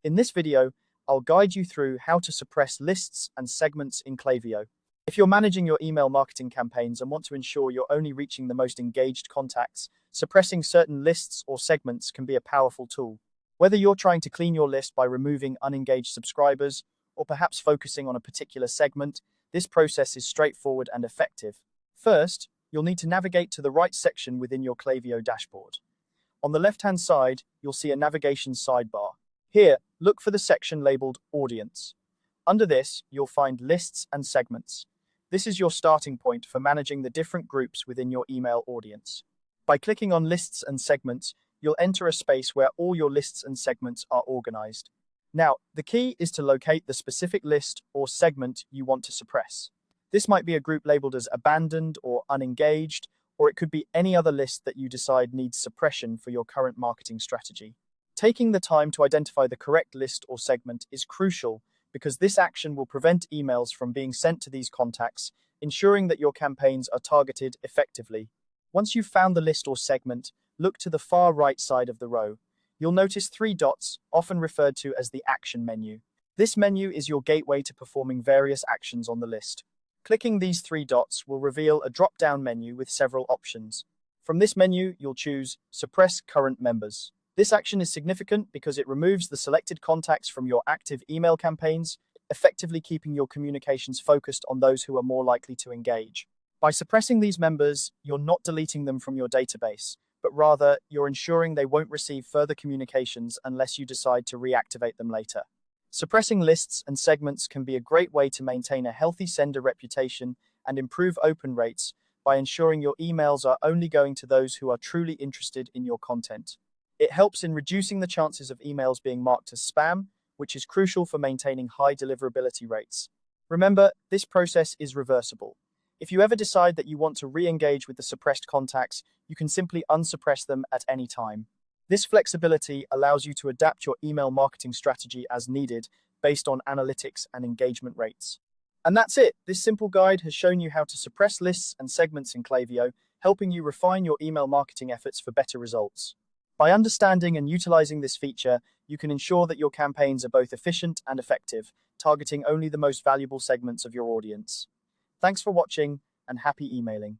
In this video, I'll guide you through how to suppress lists and segments in Klaviyo. If you're managing your email marketing campaigns and want to ensure you're only reaching the most engaged contacts, suppressing certain lists or segments can be a powerful tool. Whether you're trying to clean your list by removing unengaged subscribers or perhaps focusing on a particular segment, this process is straightforward and effective. First, you'll need to navigate to the right section within your Klaviyo dashboard. On the left-hand side, you'll see a navigation sidebar. Here, look for the section labeled Audience. Under this, you'll find Lists and Segments. This is your starting point for managing the different groups within your email audience. By clicking on Lists and Segments, you'll enter a space where all your lists and segments are organized. Now, the key is to locate the specific list or segment you want to suppress. This might be a group labeled as abandoned or unengaged, or it could be any other list that you decide needs suppression for your current marketing strategy. Taking the time to identify the correct list or segment is crucial because this action will prevent emails from being sent to these contacts, ensuring that your campaigns are targeted effectively. Once you've found the list or segment, look to the far right side of the row. You'll notice 3 dots, often referred to as the Action menu. This menu is your gateway to performing various actions on the list. Clicking these 3 dots will reveal a drop-down menu with several options. From this menu, you'll choose Suppress Current Members. This action is significant because it removes the selected contacts from your active email campaigns, effectively keeping your communications focused on those who are more likely to engage. By suppressing these members, you're not deleting them from your database, but rather you're ensuring they won't receive further communications unless you decide to reactivate them later. Suppressing lists and segments can be a great way to maintain a healthy sender reputation and improve open rates by ensuring your emails are only going to those who are truly interested in your content. It helps in reducing the chances of emails being marked as spam, which is crucial for maintaining high deliverability rates. Remember, this process is reversible. If you ever decide that you want to re-engage with the suppressed contacts, you can simply unsuppress them at any time. This flexibility allows you to adapt your email marketing strategy as needed based on analytics and engagement rates. And that's it. This simple guide has shown you how to suppress lists and segments in Klaviyo, helping you refine your email marketing efforts for better results. By understanding and utilizing this feature, you can ensure that your campaigns are both efficient and effective, targeting only the most valuable segments of your audience. Thanks for watching and happy emailing.